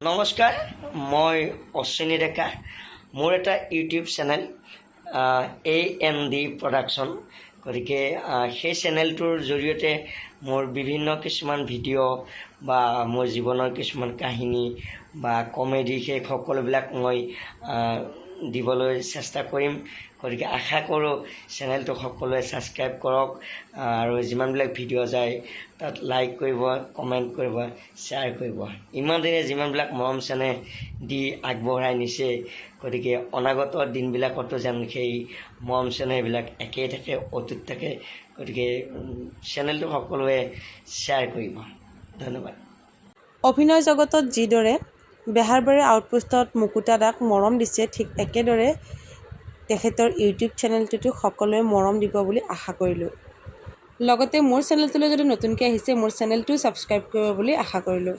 নমস্কাৰ, মই অশ্বিনী ডেকা। মোৰ এটা ইউটিউব চেনেল AMD প্ৰডাকশ্যন। গতিকে সেই চেনেলটোৰ জৰিয়তে মোৰ বিভিন্ন কিছুমান ভিডিঅ' বা মোৰ জীৱনৰ কিছুমান কাহিনী বা কমেডি সেই সকলোবিলাক মই দিবলৈ চেষ্টা কৰিম। গতিকে আশা কৰোঁ চেনেলটো সকলোৱে ছাবস্ক্ৰাইব কৰক আৰু যিমানবিলাক ভিডিঅ' যায় তাত লাইক কৰিব, কমেণ্ট কৰিব, শ্বেয়াৰ কৰিব। ইমান দিনে যিমানবিলাক মৰম চেনেহ দি আগবঢ়াই নিছে, গতিকে অনাগত দিনবিলাকতো যেন সেই মৰম চেনেহবিলাক একেই থাকে, অটুট থাকে। গতিকে চেনেলটো সকলোৱে শ্বেয়াৰ কৰিব। ধন্যবাদ। অভিনয় জগতত যিদৰে বেহাৰবাৰী আউটপোষ্টত মুকুতা দাক মৰম দিছে, ঠিক একেদৰে তেখেতৰ ইউটিউব চেনেলটোতো সকলোৱে মৰম দিব বুলি আশা কৰিলোঁ। লগতে মোৰ চেনেলটোলৈ যদি নতুনকৈ আহিছে, মোৰ চেনেলটো ছাবস্ক্ৰাইব কৰিব বুলি আশা কৰিলোঁ।